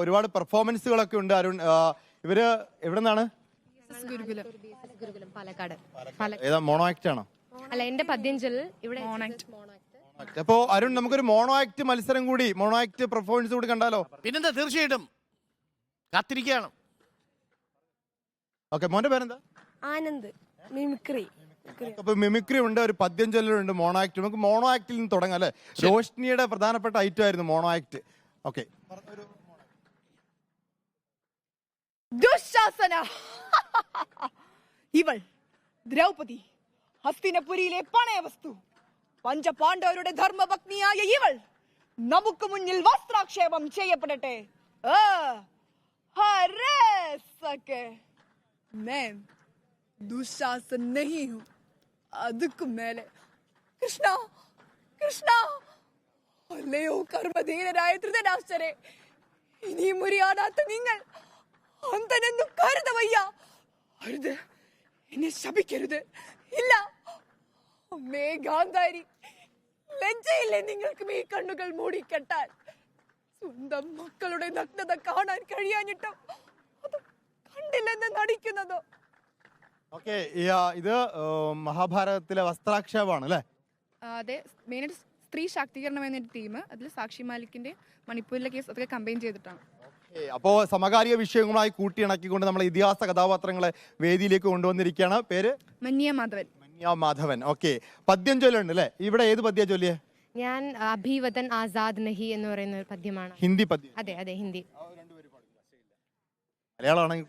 ഒരുപാട് പെർഫോമൻസുകളൊക്കെ ഉണ്ട് അരുൺ. ഇവര് എവിടെ നിന്നാണ്? ഗുരുകുലം പാലക്കാട്. ഏതാ മോണോ ആക്ട് ആണോ? അല്ല, എന്റെ പദ്യഞ്ചൽ ഇവിടെ. അപ്പോ അരുൺ, നമുക്കൊരു മോണോ ആക്ട് മത്സരം കൂടി, മോണോ ആക്ട് പെർഫോമൻസ് കൂടി കണ്ടാലോ? പിന്നെന്താ, തീർച്ചയായിട്ടും കാത്തിരിക്കുകയാണ്. ഓക്കെ, മോന്റെ പേരെന്താ? ആനന്ദ്. മിമിക്രി. അപ്പൊ മിമിക്രി ഉണ്ട്, ഒരു പദ്യം ചൊല്ലുണ്ട്, മോണോ ആക്ട്. നമുക്ക് മോണോ ആക്ടിൽ നിന്ന് തുടങ്ങാം അല്ലെ? റോഷ്നിയുടെ പ്രധാനപ്പെട്ട ഐറ്റം ആയിരുന്നു മോണോ ആക്ട്. ഓക്കെ. ദുശാസന, ഇവൾ ദ്രൗപദി, ഹസ്തിനപുരിയിലെ പണയവസ്തു. പഞ്ചപാണ്ഡവരുടെ ധർമ്മപത്നിയായ ഇവൾ നമുക്ക് മുന്നിൽ വസ്ത്രാക്ഷേപം ചെയ്യപ്പെടട്ടെ. मैं दुशासन नहीं हूं, അതുക്കും മേലെ. കൃഷ്ണ കൃഷ്ണ, അല്ലയോ കർമ്മധീരനായ ധൃതരാഷ്ട്രരെ, ഇനിയും മുറിയാടാത്ത നിങ്ങൾ അന്തനെന്നും കരുതവയ്യ. അരുത്, എന്നെ ശപിക്കരുത്. ഇല്ല, അമ്മേ ഗാന്ധാരി, ലജ്ജയില്ലേ നിങ്ങൾക്ക് ഈ കണ്ണുകൾ മൂടിക്കെട്ടാൻ? സ്വന്തം മക്കളുടെ നഗ്നത കാണാൻ കഴിയാഞ്ഞിട്ടും അത് കണ്ടില്ലെന്ന് നടിക്കുന്നതോ? ഓക്കെ, ഇത് മഹാഭാരതത്തിലെ വസ്ത്രാക്ഷേപമാണ് അല്ലേ? അതെ, മെയിനായിട്ട് സ്ത്രീ ശാക്തീകരണം എന്നൊരു ടീം, അതിൽ സാക്ഷി മാലിക്കിന്റെ മണിപ്പൂരിലെ കേസ് അതൊക്കെ കമ്പൈൻ ചെയ്തിട്ടാണ്. അപ്പോ സമകാലിക വിഷയങ്ങളുമായി കൂട്ടിയിണക്കിക്കൊണ്ട് നമ്മളെ ഇതിഹാസ കഥാപാത്രങ്ങളെ വേദിയിലേക്ക് കൊണ്ടുവന്നിരിക്കുകയാണ്. പേര്? മന്യ മാധവൻ. മാധവൻ. ഓക്കെ, പദ്യം ചൊല്ലുണ്ട് അല്ലേ? ഇവിടെ ഏത് പദ്യ ചൊല്ലിയേ? ഞാൻ അഭിവദൻ ആസാദ് നഹി എന്ന് പറയുന്ന ഒരു പദ്യമാണ്. ഹിന്ദി പദ്യം? അതെ അതെ, ഹിന്ദി. മലയാളമാണെങ്കിൽ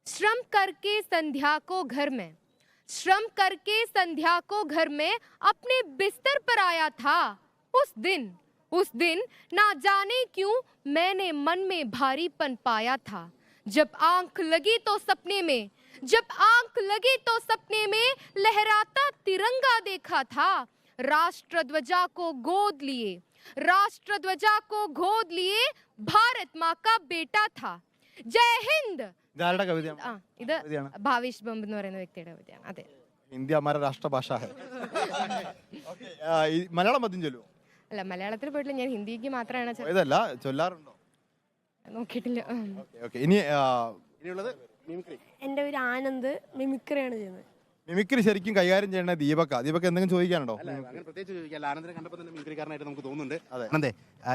श्रम करके संध्या को घर में, श्रम करके संध्या को घर में अपने बिस्तर पर आया था. उस दिन ना जाने क्यों मैंने मन में भारीपन पाया था. जब आंख लगी तो सपने में लहराता तिरंगा देखा था. राष्ट्र ध्वजा को गोद लिए भारत माँ का बेटा था. ജയ് ഹിന്ദ്. ഇത് ഭാവേഷ് ബംബ് എന്ന് പറയുന്ന വ്യക്തിയുടെ കവിതയാണ്. അതെ, ഹിന്ദി ഹമാര രാഷ്ട്രഭാഷ ഹൈ. മലയാളം പദ്യം ചൊല്ലു? അല്ല, മലയാളത്തിൽ പോയിട്ടില്ല, ഞാൻ ഹിന്ദിക്ക് മാത്രമാണ് ഇതല്ല ചൊല്ലാറുണ്ടോ? നോക്കിയിട്ടില്ല. ഇനിയുള്ളത് മിമിക്രി. എന്റെ പേര് ആനന്ദ്. മിമിക്രിയാണ് ചെയ്യുന്നത്. മിമിക്രി ശരിക്കും കൈകാര്യം ചെയ്യേണ്ട ദീപക് എന്തെങ്കിലും ചോദിക്കാനുണ്ടോ? പ്രത്യേകിച്ച് ചോദിക്കാം. ആനന്ദിനെ കണ്ടപ്പോൾ തന്നെ മിമിക്രിക്കാരനായിട്ട് നമുക്ക് തോന്നുന്നുണ്ട്. അതെ,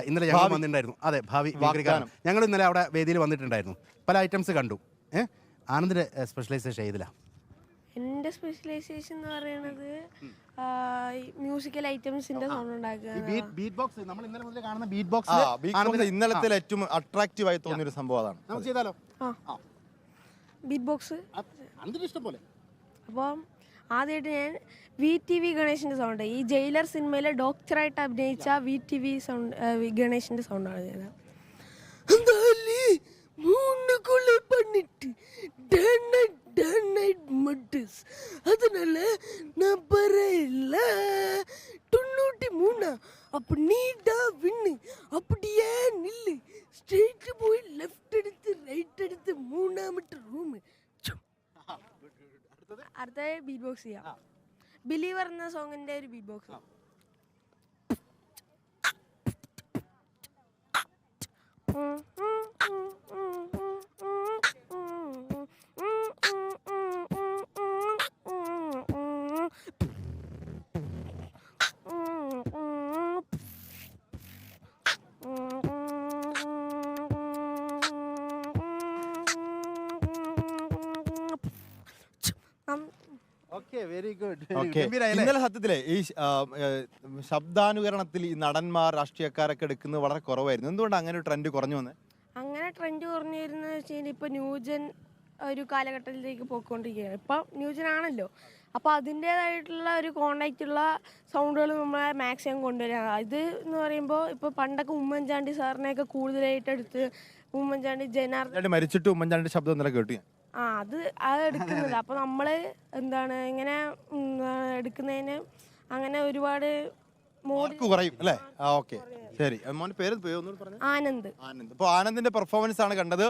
ഇന്നലെ ഞങ്ങൾ വന്നിട്ടുണ്ടായിരുന്നു. അതെ, ഭാവി മിമിക്രിക്കാരൻ. ഞങ്ങൾ ഇന്നലെ അവിടെ വേദിയിൽ വന്നിട്ടുണ്ടായിരുന്നു. പല ഐറ്റംസ് കണ്ടു. ആനന്ദിന്റെ സ്പെഷ്യലൈസേഷൻ ഏതിലാ? എന്റെ സ്പെഷ്യലൈസേഷൻ എന്ന് പറയുന്നത് മ്യൂസിക്കൽ ഐറ്റംസിന്റെ സൗണ്ട് ഉണ്ടാക്കുക. ബീറ്റ് ബോക്സ്, നമ്മൾ ഇന്നലെ മുതൽ കാണുന്ന ബീറ്റ് ബോക്സ് ഇന്നലത്തെ ഏറ്റവും അട്രാക്റ്റീവ് ആയി തോന്നിയ ഒരു സംഭവമാണ്. നമുക്ക് ചെയ്താലോ? ബീറ്റ് ബോക്സ് അതിന്റെ ഇഷ്ടം പോലെ. അപ്പം ആദ്യമായിട്ട് ഞാൻ VTV ഗണേശിന്റെ സൗണ്ട്, ഈ ജയിലർ സിനിമയിലെ ഡോക്ടറായിട്ട് അഭിനയിച്ച VTV സൗണ്ട്, ഗണേശിന്റെ സൗണ്ടാണ് ചെയ്തത്. அதனால நான் பரல 93 அப்ப நீடா வின்னு அப்படியே நில்லு, ஸ்ட்ரெயிட் போய் லெஃப்ட் எடுத்து ரைட் எடுத்து 3ാമത്തെ റൂം. അടുത്ത ബീറ്റ് ബോക്സ് ചെയ്യാം. ബിലീവർ എന്ന സോങ്ങിന്റെ ഒരു ബീറ്റ് ബോക്സ്. ഇന്നലെ സത്യത്തിലെ ഈ ശബ്ദാനുകരണത്തിൽ ഈ നടന്മാർ രാഷ്ട്രീയക്കാരൊക്കെ എടുക്കുന്നത് വളരെ കുറവായിരുന്നു. എന്തുകൊണ്ട് അങ്ങനെ ഒരു ട്രെൻഡ് കുറഞ്ഞു വന്നേ? അങ്ങനെ ട്രെൻഡ് കുറഞ്ഞു വരുന്നത് വെച്ച് കഴിഞ്ഞാൽ ഇപ്പൊ ന്യൂജൻ ഒരു കാലഘട്ടത്തിലേക്ക് പോയിക്കൊണ്ടിരിക്കുകയാണ്. ഇപ്പം ന്യൂജൻ ആണല്ലോ, അപ്പോൾ അതിൻ്റേതായിട്ടുള്ള ഒരു കോണ്ടാക്റ്റ് ഉള്ള സൗണ്ടുകൾ നമ്മളെ മാക്സിമം കൊണ്ടുവരിക. ഇത് എന്ന് പറയുമ്പോൾ ഇപ്പോൾ പണ്ടൊക്കെ ഉമ്മൻചാണ്ടി സാറിനെയൊക്കെ കൂടുതലായിട്ട് എടുത്ത് ഉമ്മൻചാണ്ടി ജനാർദ്ദൻ മരിച്ചിട്ട് ഉമ്മൻചാണ്ടി ശബ്ദം ഇന്നലെ കേട്ടു. അത് എടുക്കുന്നത്. അപ്പോൾ നമ്മൾ എന്താണ് ഇങ്ങനെ എടുക്കുന്നതിന് അങ്ങനെ ഒരുപാട് കുറയും അല്ലേ? ഓക്കെ, ശരി. മോന്റെ പേര്? ആനന്ദ്. അപ്പോൾ ആനന്ദിന്റെ പെർഫോമൻസ് ആണ് കണ്ടത്.